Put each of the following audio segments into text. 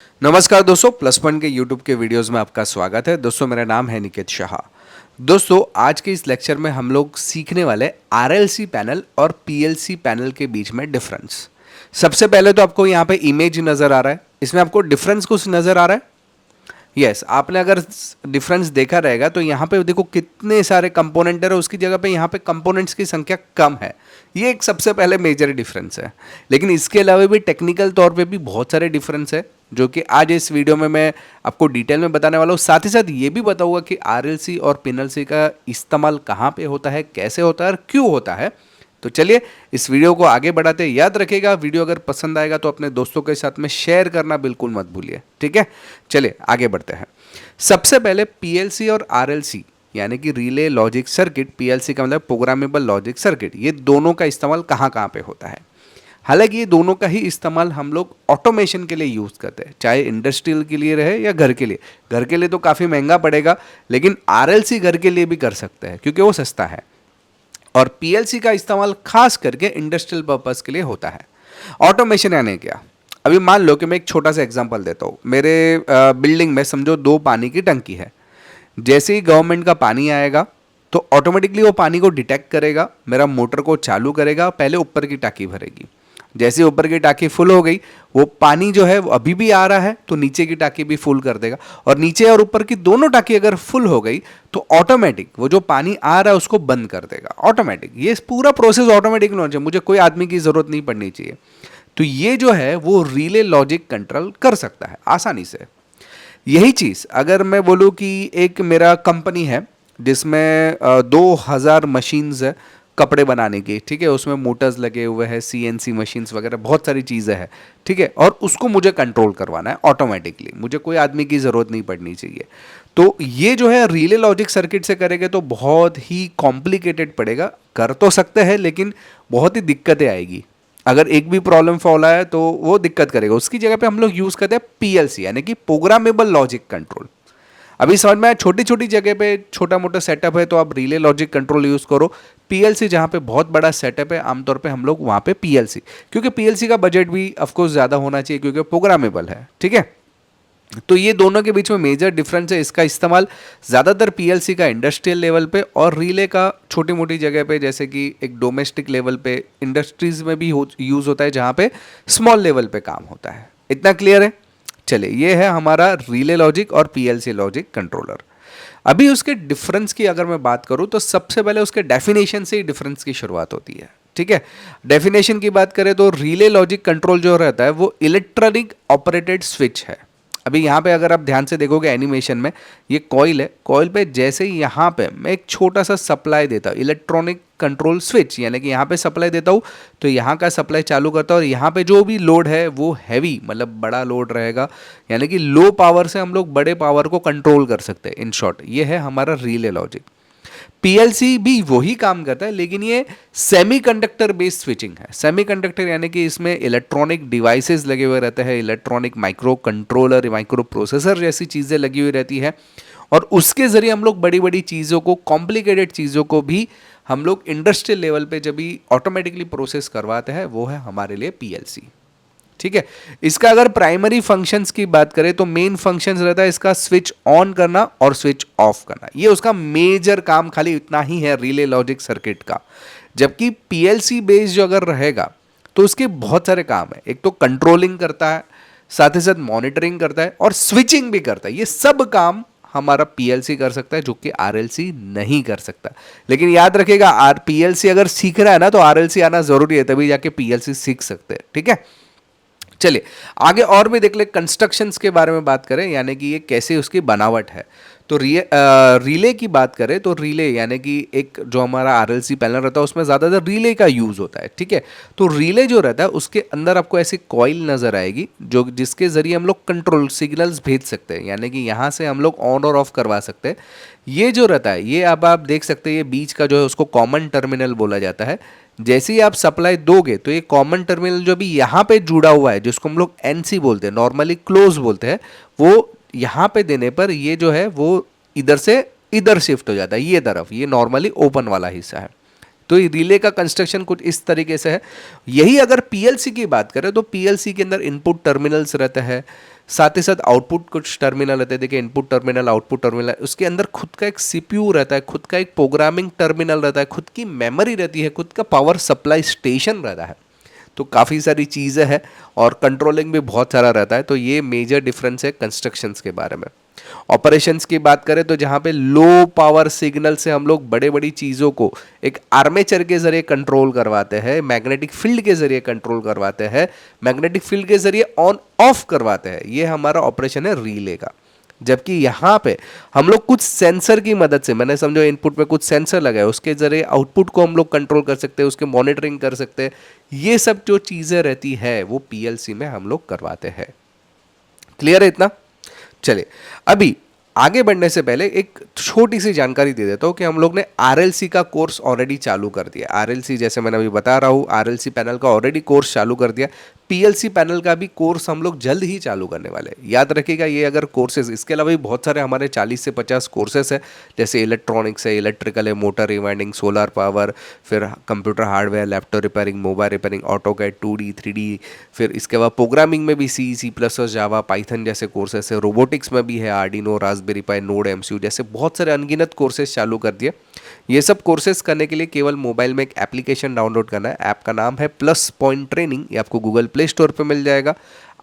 नमस्कार दोस्तों, plus point के यूट्यूब के वीडियोस में आपका स्वागत है। दोस्तों मेरा नाम है निकेत शाह। दोस्तों आज के इस लेक्चर में हम लोग सीखने वाले आरएलसी पैनल और पीएलसी पैनल के बीच में डिफरेंस। सबसे पहले तो आपको यहाँ पे इमेज नज़र आ रहा है, इसमें आपको डिफरेंस कुछ नज़र आ रहा है। यस आपने अगर डिफरेंस देखा रहेगा तो यहाँ पे देखो कितने सारे कंपोनेंट है, उसकी जगह पे यहाँ पे कंपोनेंट्स की संख्या कम है। ये एक सबसे पहले मेजर डिफरेंस है। लेकिन इसके अलावा भी टेक्निकल तौर पे भी बहुत सारे डिफरेंस है जो कि आज इस वीडियो में मैं आपको डिटेल में बताने वाला हूँ। साथ ही साथ ये भी बताऊंगा कि आरएलसी और पिनएलसी का इस्तेमाल कहाँ पे होता है, कैसे होता है और क्यों होता है। तो चलिए इस वीडियो को आगे बढ़ाते हैं। याद रखिएगा वीडियो अगर पसंद आएगा तो अपने दोस्तों के साथ में शेयर करना बिल्कुल मत भूलिए, ठीक है। चलिए आगे बढ़ते हैं। सबसे पहले पीएलसी और आरएलसी यानी कि रिले लॉजिक सर्किट, पीएलसी का मतलब प्रोग्रामेबल लॉजिक सर्किट, ये दोनों का इस्तेमाल कहाँ कहाँ पे होता है। हालांकि ये दोनों का ही इस्तेमाल हम लोग ऑटोमेशन के लिए यूज़ करते हैं, चाहे इंडस्ट्रियल के लिए रहे या घर के लिए। घर के लिए तो काफ़ी महंगा पड़ेगा, लेकिन आरएलसी घर के लिए भी कर सकते हैं क्योंकि वो सस्ता है। और पीएलसी का इस्तेमाल खास करके इंडस्ट्रियल पर्पस के लिए होता है। ऑटोमेशन यानी क्या, अभी मान लो कि मैं एक छोटा सा एग्जांपल देता हूँ। मेरे बिल्डिंग में समझो 2 पानी की टंकी है। जैसे ही गवर्नमेंट का पानी आएगा तो ऑटोमेटिकली वो पानी को डिटेक्ट करेगा, मेरा मोटर को चालू करेगा, पहले ऊपर की टाकी भरेगी। जैसे ऊपर की टाकी फुल हो गई, वो पानी जो है वो अभी भी आ रहा है तो नीचे की टाकी भी फुल कर देगा। और नीचे और ऊपर की दोनों टाकी अगर फुल हो गई तो ऑटोमेटिक वो जो पानी आ रहा है उसको बंद कर देगा ऑटोमेटिक। ये पूरा प्रोसेस ऑटोमेटिक होना चाहिए, मुझे कोई आदमी की जरूरत नहीं पड़नी चाहिए। तो ये जो है वो रिले लॉजिक कंट्रोल कर सकता है आसानी से। यही चीज़ अगर मैं बोलूँ कि एक मेरा कंपनी है जिसमें 2000 मशीन्स है कपड़े बनाने की, ठीक है। उसमें मोटर्स लगे हुए हैं, सीएनसी मशीन्स वगैरह बहुत सारी चीज़ें हैं, ठीक है। और उसको मुझे कंट्रोल करवाना है ऑटोमेटिकली, मुझे कोई आदमी की ज़रूरत नहीं पड़नी चाहिए। तो ये जो है रिले लॉजिक सर्किट से करेंगे तो बहुत ही कॉम्प्लिकेटेड पड़ेगा। कर तो सकते हैं लेकिन बहुत ही दिक्कतें आएगी। अगर एक भी प्रॉब्लम फॉल आया तो वो दिक्कत करेगा। उसकी जगह पे हम लोग यूज़ करते हैं पीएलसी यानी कि प्रोग्रामेबल लॉजिक कंट्रोल। अभी समझ में आया, छोटी छोटी जगह पे छोटा मोटा सेटअप है तो आप रिले लॉजिक कंट्रोल यूज़ करो। पीएलसी जहाँ पे बहुत बड़ा सेटअप है आमतौर पे हम लोग वहाँ पे पीएलसी, क्योंकि पीएलसी का बजट भी ऑफकोर्स ज़्यादा होना चाहिए क्योंकि प्रोग्रामेबल है, ठीक है। तो ये दोनों के बीच में मेजर डिफरेंस है। इसका इस्तेमाल ज़्यादातर पीएलसी का इंडस्ट्रियल लेवल पे और रिले का छोटी मोटी जगह पे, जैसे कि एक डोमेस्टिक लेवल पे, इंडस्ट्रीज में भी यूज़ होता है जहाँ पे स्मॉल लेवल पे काम होता है। इतना क्लियर है। चलिए ये है हमारा रिले लॉजिक और पीएलसी लॉजिक कंट्रोलर। अभी उसके डिफरेंस की अगर मैं बात करूं तो सबसे पहले उसके डेफिनेशन से ही डिफरेंस की शुरुआत होती है, ठीक है। डेफिनेशन की बात करें तो रिले लॉजिक कंट्रोल जो रहता है वो इलेक्ट्रॉनिक ऑपरेटेड स्विच है। अभी यहाँ पे अगर आप ध्यान से देखोगे एनिमेशन में, ये कॉइल है, कॉइल पे जैसे ही यहाँ पे मैं एक छोटा सा सप्लाई देता हूँ, इलेक्ट्रॉनिक कंट्रोल स्विच यानी कि यहाँ पे सप्लाई देता हूँ तो यहाँ का सप्लाई चालू करता है और यहाँ पे जो भी लोड है वो हैवी मतलब बड़ा लोड रहेगा, यानी कि लो पावर से हम लोग बड़े पावर को कंट्रोल कर सकते हैं। इन शॉर्ट ये है हमारा रिले लॉजिक। पीएलसी भी वही काम करता है लेकिन ये सेमीकंडक्टर बेस्ड स्विचिंग है। सेमीकंडक्टर यानी कि इसमें इलेक्ट्रॉनिक डिवाइसेस लगे हुए रहते हैं, electronic micro controller, micro processor जैसी चीज़ें लगी हुई रहती है और उसके ज़रिए हम लोग बड़ी बड़ी चीज़ों को, कॉम्प्लिकेटेड चीज़ों को भी हम लोग इंडस्ट्रियल लेवल पे जब भी ऑटोमेटिकली प्रोसेस करवाते हैं वो है हमारे लिए पीएलसी, ठीक है। इसका अगर प्राइमरी फंक्शंस की बात करें तो मेन फंक्शंस रहता है इसका स्विच ऑन करना और स्विच ऑफ करना। ये उसका मेजर काम खाली इतना ही है रिले लॉजिक सर्किट का। जबकि पीएलसी बेस्ड जो अगर रहेगा तो उसके बहुत सारे काम है। एक तो कंट्रोलिंग करता है, साथ ही साथ मॉनिटरिंग करता है और स्विचिंग भी करता है। ये सब काम हमारा पीएलसी कर सकता है जो कि आरएलसी नहीं कर सकता। लेकिन याद रखिएगा पीएलसी अगर सीख रहा है ना तो आरएलसी आना जरूरी है, तभी जाके पीएलसी सीख सकते हैं, ठीक है। चलिए आगे और भी देख ले, कंस्ट्रक्शंस के बारे में बात करें यानी कि ये कैसे उसकी बनावट है। तो रिले की बात करें तो रिले यानी कि एक जो हमारा आरएलसी पैनल रहता है उसमें ज़्यादातर रिले का यूज़ होता है, ठीक है। तो रिले जो रहता है उसके अंदर आपको ऐसी कॉइल नज़र आएगी जो जिसके ज़रिए हम लोग कंट्रोल सिग्नल्स भेज सकते हैं, यानी कि यहाँ से हम लोग ऑन और ऑफ करवा सकते हैं। ये जो रहता है ये अब आप देख सकते हैं, ये बीच का जो है उसको कॉमन टर्मिनल बोला जाता है। जैसे ही आप सप्लाई दोगे तो ये कॉमन टर्मिनल जो भी यहाँ पे जुड़ा हुआ है जिसको हम लोग एनसी बोलते हैं, नॉर्मली क्लोज बोलते हैं, वो यहाँ पे देने पर ये जो है वो इधर से इधर शिफ्ट हो जाता है, ये तरफ, ये नॉर्मली ओपन वाला हिस्सा है। तो ये रिले का कंस्ट्रक्शन कुछ इस तरीके से है। यही अगर पीएलसी की बात करें तो पीएलसी के अंदर इनपुट टर्मिनल्स रहते हैं, साथ ही साथ आउटपुट कुछ टर्मिनल रहते हैं, देखिए इनपुट टर्मिनल, आउटपुट टर्मिनल, उसके अंदर खुद का एक सीपीयू रहता है, खुद का एक प्रोग्रामिंग टर्मिनल रहता है, खुद की मेमोरी रहती है, खुद का पावर सप्लाई स्टेशन रहता है। तो काफ़ी सारी चीज़ें हैं और कंट्रोलिंग भी बहुत सारा रहता है। तो ये मेजर डिफरेंस है कंस्ट्रक्शंस के बारे में। ऑपरेशंस की बात करें तो जहाँ पे लो पावर सिग्नल से हम लोग बड़े बड़ी चीज़ों को एक आर्मेचर के जरिए कंट्रोल करवाते हैं, मैग्नेटिक फील्ड के जरिए कंट्रोल करवाते हैं, मैग्नेटिक फील्ड के जरिए ऑन ऑफ करवाते हैं, ये हमारा ऑपरेशन है रिले का। जबकि यहाँ पे हम लोग कुछ सेंसर की मदद से, मैंने समझो इनपुट में कुछ सेंसर लगाए, उसके जरिए आउटपुट को हम लोग कंट्रोल कर सकते हैं, उसके मॉनिटरिंग कर सकते हैं। ये सब जो चीज़ें रहती है वो पीएलसी में हम लोग करवाते हैं। क्लियर है इतना? चलिए अभी आगे बढ़ने से पहले एक छोटी सी जानकारी दे देता हूँ कि हम लोग ने आरएलसी का कोर्स ऑलरेडी चालू कर दिया। आरएलसी जैसे मैंने अभी बता रहा हूँ, आरएलसी पैनल का ऑलरेडी कोर्स चालू कर दिया। पीएलसी पैनल का भी कोर्स हम लोग जल्द ही चालू करने वाले हैं। याद रखिएगा ये अगर कोर्सेज, इसके अलावा भी बहुत सारे हमारे 40 से 50 कोर्सेज है, जैसे इलेक्ट्रॉनिक्स है, इलेक्ट्रिकल है, मोटर रिवाइंडिंग, सोलर पावर, फिर computer hardware, laptop repairing, mobile repairing, auto CAD, 2D 3D, फिर इसके बाद प्रोग्रामिंग में भी C++, जावा, पाइथन जैसे कोर्सेस है, रोबोटिक्स में भी है Arduino, Raspberry Pi, node MCU जैसे बहुत सारे अनगिनत कोर्सेज चालू कर दिए। ये सब कोर्सेज करने के लिए केवल मोबाइल में एक एप्लीकेशन डाउनलोड करना है। ऐप का नाम है प्लस पॉइंट ट्रेनिंग, ये आपको गूगल प्ले स्टोर पे मिल जाएगा।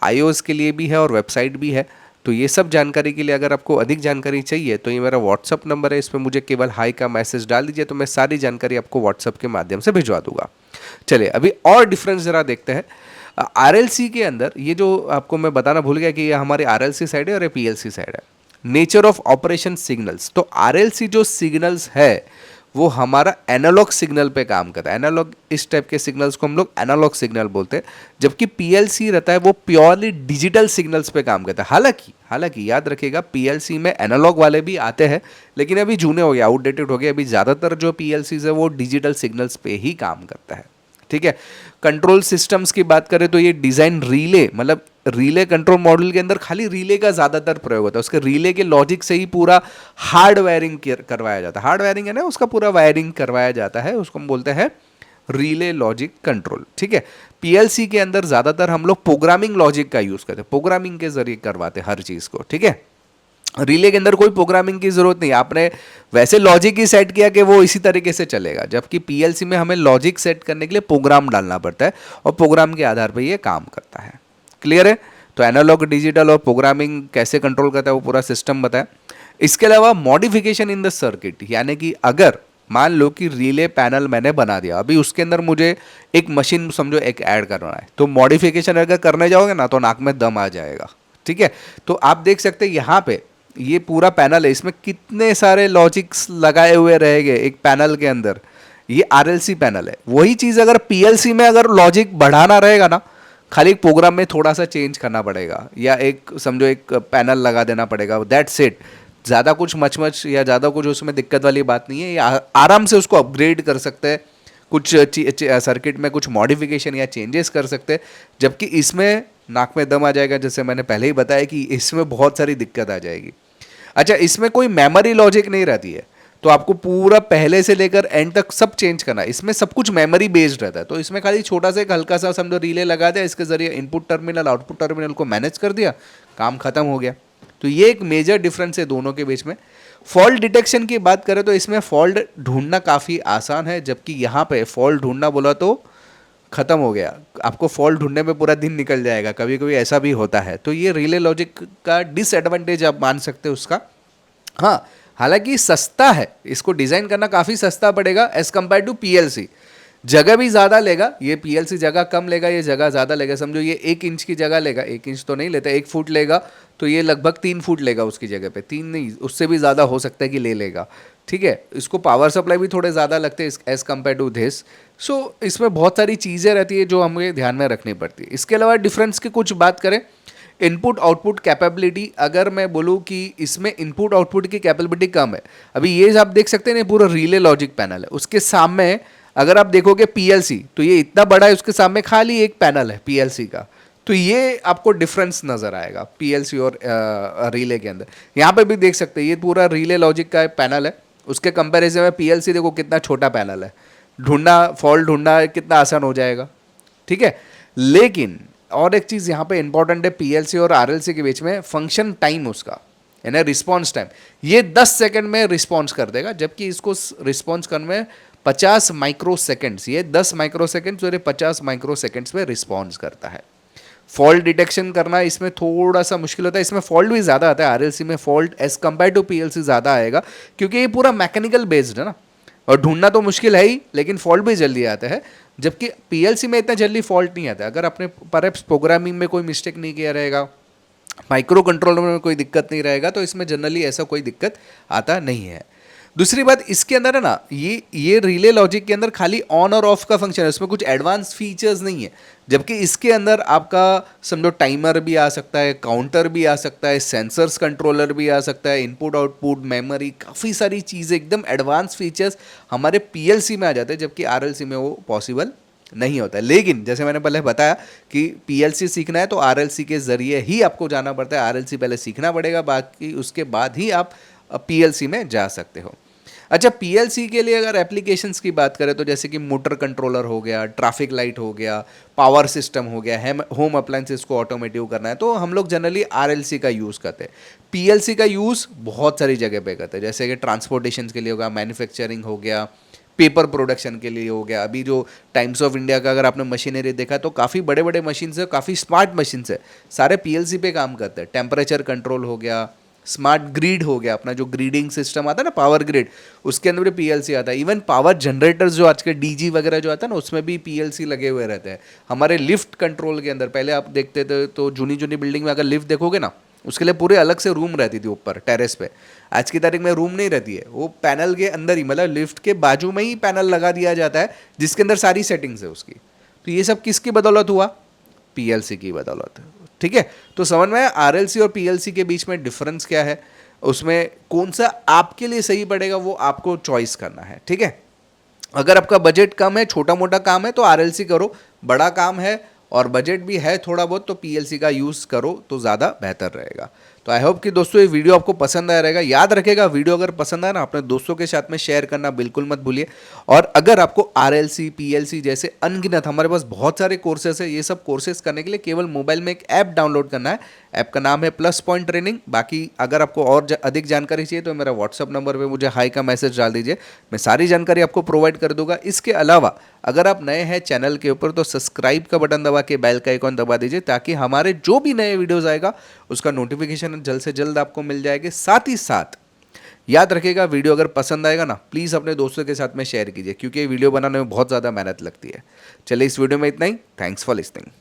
iOS के लिए भी है और वेबसाइट भी है। तो ये सब जानकारी के लिए अगर आपको अधिक जानकारी चाहिए तो ये मेरा व्हाट्सअप नंबर है, इसमें मुझे केवल हाई का मैसेज डाल दीजिए तो मैं सारी जानकारी आपको व्हाट्सअप के माध्यम से भिजवा दूंगा। चलिए अभी और डिफरेंस ज़रा देखते हैं। आरएलसी के अंदर ये जो आपको मैं बताना भूल गया कि ये हमारी आरएलसी साइड है और ये पीएलसी साइड है। नेचर ऑफ ऑपरेशन सिग्नल्स, तो आरएलसी जो सिग्नल्स है वो हमारा एनालॉग सिग्नल पे काम करता है। एनालॉग, इस टाइप के सिग्नल्स को हम लोग एनालॉग सिग्नल बोलते हैं, जबकि पीएलसी रहता है वो प्योरली डिजिटल सिग्नल्स पे काम करता है। हालांकि याद रखिएगा पीएलसी में एनालॉग वाले भी आते हैं, लेकिन अभी जूने हो गए, आउटडेटेड हो गए। अभी ज़्यादातर जो पीएलसीज है वो डिजिटल सिग्नल्स पे ही काम करता है। ठीक है। कंट्रोल सिस्टम्स की बात करें तो ये डिज़ाइन रिले, मतलब रिले कंट्रोल मॉड्यूल के अंदर खाली रिले का ज़्यादातर प्रयोग होता है। उसके रिले के लॉजिक से ही पूरा हार्ड वायरिंग करवाया जाता है। हार्ड वायरिंग है ना, उसका पूरा वायरिंग करवाया जाता है, उसको हम बोलते हैं रिले लॉजिक कंट्रोल। ठीक है। पीएलसी के अंदर ज़्यादातर हम लोग प्रोग्रामिंग लॉजिक का यूज़ करते हैं, प्रोग्रामिंग के जरिए करवाते हैं हर चीज़ को। ठीक है। रिले के अंदर कोई प्रोग्रामिंग की जरूरत नहीं, आपने वैसे लॉजिक ही सेट किया कि वो इसी तरीके से चलेगा, जबकि पीएलसी में हमें लॉजिक सेट करने के लिए प्रोग्राम डालना पड़ता है और प्रोग्राम के आधार पर ये काम करता है। क्लियर है? तो एनालॉग, डिजिटल और प्रोग्रामिंग कैसे कंट्रोल करता है वो पूरा सिस्टम बताया। इसके अलावा मॉडिफिकेशन इन द सर्किट, यानी कि अगर मान लो कि रिले पैनल मैंने बना दिया, अभी उसके अंदर मुझे एक मशीन समझो एक ऐड करना है, तो मॉडिफिकेशन अगर करने जाओगे ना तो नाक में दम आ जाएगा। ठीक है। तो आप देख सकते हैं यहाँ पे ये पूरा पैनल है, इसमें कितने सारे लॉजिक्स लगाए हुए रहेंगे एक पैनल के अंदर। ये आरएलसी पैनल है। वही चीज़ अगर पीएलसी में अगर लॉजिक बढ़ाना रहेगा ना, खाली एक प्रोग्राम में थोड़ा सा चेंज करना पड़ेगा या एक समझो एक पैनल लगा देना पड़ेगा, दैट्स इट। ज़्यादा कुछ मच या ज़्यादा कुछ उसमें दिक्कत वाली बात नहीं है। ये आराम से उसको अपग्रेड कर सकते हैं, कुछ सर्किट में कुछ मॉडिफिकेशन या चेंजेस कर सकते हैं। जबकि इसमें नाक में दम आ जाएगा, जैसे मैंने पहले ही बताया कि इसमें बहुत सारी दिक्कत आ जाएगी। अच्छा, इसमें कोई मेमोरी लॉजिक नहीं रहती है, तो आपको पूरा पहले से लेकर एंड तक सब चेंज करना है। इसमें सब कुछ मेमोरी बेस्ड रहता है, तो इसमें खाली छोटा सा एक हल्का सा समझो रिले लगा दिया, इसके जरिए इनपुट टर्मिनल आउटपुट टर्मिनल को मैनेज कर दिया, काम खत्म हो गया। तो ये एक मेजर डिफरेंस है दोनों के बीच में। फॉल्ट डिटेक्शन की बात करें तो इसमें फॉल्ट ढूंढना काफ़ी आसान है, जबकि यहाँ पे फॉल्ट ढूंढना बोला तो खत्म हो गया, आपको फॉल्ट ढूंढने में पूरा दिन निकल जाएगा, कभी कभी ऐसा भी होता है। तो ये रिले लॉजिक का डिसएडवांटेज आप मान सकते हो उसका। हाँ, हालांकि सस्ता है, इसको डिज़ाइन करना काफ़ी सस्ता पड़ेगा एज़ कम्पेयर टू पीएलसी। जगह भी ज़्यादा लेगा, ये पीएलसी जगह कम लेगा, ये जगह ज़्यादा लेगा। समझो ये 1 इंच की जगह लेगा, 1 इंच तो नहीं लेता, 1 फुट लेगा, तो ये लगभग 3 फुट लेगा उसकी जगह पे, 3 नहीं उससे भी ज़्यादा हो सकता है कि ले लेगा। ठीक है। इसको पावर सप्लाई भी थोड़े ज़्यादा लगते हैं एज़ कम्पेयर टू दिस। सो इसमें बहुत सारी चीज़ें रहती है जो हमें ध्यान में रखनी पड़ती है। इसके अलावा डिफरेंस की कुछ बात करें, इनपुट आउटपुट कैपेबिलिटी, अगर मैं बोलूँ कि इसमें इनपुट आउटपुट की कैपेबिलिटी कम है। अभी ये आप देख सकते हैं ना, पूरा रिले लॉजिक पैनल है, उसके सामने अगर आप देखोगे पीएलसी तो ये इतना बड़ा है, उसके सामने खाली एक पैनल है पीएलसी का। तो ये आपको डिफरेंस नज़र आएगा पीएलसी और रिले के अंदर। यहाँ पे भी देख सकते हैं ये पूरा रिले लॉजिक का पैनल है, उसके कंपैरिजन में पीएलसी देखो कितना छोटा पैनल है, ढूंढना फॉल्ट ढूंढना कितना आसान हो जाएगा। ठीक है। लेकिन और एक चीज़ यहाँ पे इंपॉर्टेंट है पीएलसी और आरएलसी के बीच में, फंक्शन टाइम उसका, यानी रिस्पॉन्स टाइम, ये 10 सेकंड में रिस्पॉन्स कर देगा, जबकि इसको रिस्पॉन्स करने में 50 माइक्रो सेकेंड्स, ये 10 माइक्रो सेकेंड्स और ये 50 माइक्रो सेकेंड्स में रिस्पॉन्स करता है। फॉल्ट डिटेक्शन करना इसमें थोड़ा सा मुश्किल होता है, इसमें फॉल्ट भी ज़्यादा आता है, आरएलसी में fault as compare to PLC ज़्यादा आएगा, क्योंकि ये पूरा मैकेनिकल बेस्ड है ना, और ढूंढना तो मुश्किल है ही, लेकिन फॉल्ट भी जल्दी आता है, जबकि पीएलसी में इतना जल्दी फॉल्ट नहीं आता। अगर आपने परहैप्स प्रोग्रामिंग में कोई मिस्टेक नहीं किया रहेगा, माइक्रो कंट्रोलर में कोई दिक्कत नहीं रहेगा, तो इसमें जनरली ऐसा कोई दिक्कत आता नहीं है। दूसरी बात इसके अंदर है ना, ये रिले लॉजिक के अंदर खाली ऑन और ऑफ का फंक्शन है, उसमें कुछ एडवांस फीचर्स नहीं है, जबकि इसके अंदर आपका समझो टाइमर भी आ सकता है, काउंटर भी आ सकता है, सेंसर्स कंट्रोलर भी आ सकता है, इनपुट आउटपुट मेमोरी, काफ़ी सारी चीज़ें, एकदम एडवांस फीचर्स हमारे पीएलसी में आ जाते हैं, जबकि आरएलसी में वो पॉसिबल नहीं होता है। लेकिन जैसे मैंने पहले बताया कि पीएलसी सीखना है तो आरएलसी के ज़रिए ही आपको जाना पड़ता है, आरएलसी पहले सीखना पड़ेगा, बाकी उसके बाद ही आप पीएलसी में जा सकते हो। अच्छा, पीएलसी के लिए अगर एप्लीकेशंस की बात करें तो जैसे कि मोटर कंट्रोलर हो गया, ट्रैफिक लाइट हो गया, पावर सिस्टम हो गया, होम अप्लायंसेस को ऑटोमेटिव करना है, तो हम लोग जनरली आरएलसी का यूज़ करते हैं। पीएलसी का यूज़ बहुत सारी जगह पे करते हैं, जैसे कि ट्रांसपोर्टेशन के लिए होगा, मैन्युफैक्चरिंग हो गया, पेपर प्रोडक्शन के लिए हो गया। अभी जो टाइम्स ऑफ इंडिया का अगर आपने मशीनरी देखा तो काफ़ी बड़े बड़े मशीन है, काफ़ी स्मार्ट मशीन है, सारे पीएलसी पे काम करते हैं। टेम्परेचर कंट्रोल हो गया, स्मार्ट ग्रिड हो गया, अपना जो ग्रिडिंग सिस्टम आता है ना, पावर ग्रिड, उसके अंदर भी पीएलसी आता है। इवन पावर जनरेटर्स जो आज के डीजी वगैरह जो आता है ना, उसमें भी पीएलसी लगे हुए रहते हैं। हमारे लिफ्ट कंट्रोल के अंदर पहले आप देखते थे तो जूनी जूनी बिल्डिंग में अगर लिफ्ट देखोगे ना, उसके लिए पूरे अलग से रूम रहती थी ऊपर टेरेस पे। आज की तारीख में रूम नहीं रहती है, वो पैनल के अंदर ही, मतलब लिफ्ट के बाजू में ही पैनल लगा दिया जाता है, जिसके अंदर सारी सेटिंग्स है उसकी। तो ये सब किसकी बदौलत हुआ? पीएलसी की बदौलत। ठीक है, तो समझ में आरएलसी और पीएलसी के बीच में डिफरेंस क्या है, उसमें कौन सा आपके लिए सही पड़ेगा वो आपको चॉइस करना है। ठीक है, अगर आपका बजट कम है, छोटा मोटा काम है तो आरएलसी करो, बड़ा काम है और बजट भी है थोड़ा बहुत तो पीएलसी का यूज़ करो तो ज़्यादा बेहतर रहेगा। तो आई होप कि दोस्तों ये वीडियो आपको पसंद आया रहेगा। याद रखेगा, वीडियो अगर पसंद आया ना, अपने दोस्तों के साथ में शेयर करना बिल्कुल मत भूलिए। और अगर आपको आरएलसी पीएलसी जैसे अनगिनत, हमारे पास बहुत सारे कोर्सेस है, ये सब कोर्सेज करने के लिए केवल मोबाइल में एक ऐप डाउनलोड करना है। ऐप का नाम है प्लस पॉइंट ट्रेनिंग। बाकी अगर आपको और अधिक जानकारी चाहिए तो मेरा व्हाट्सअप नंबर पे मुझे हाई का मैसेज डाल दीजिए, मैं सारी जानकारी आपको प्रोवाइड कर दूंगा। इसके अलावा अगर आप नए हैं चैनल के ऊपर तो सब्सक्राइब का बटन दबा के बेल का आइकॉन दबा दीजिए, ताकि हमारे जो भी नए वीडियोस आएगा उसका नोटिफिकेशन जल्द से जल्द आपको मिल जाएगी। साथ ही साथ याद रखिएगा, वीडियो अगर पसंद आएगा ना, प्लीज़ अपने दोस्तों के साथ में शेयर कीजिए, क्योंकि ये वीडियो बनाने में बहुत ज़्यादा मेहनत लगती है। चलिए इस वीडियो में इतना ही। Thanks for listening.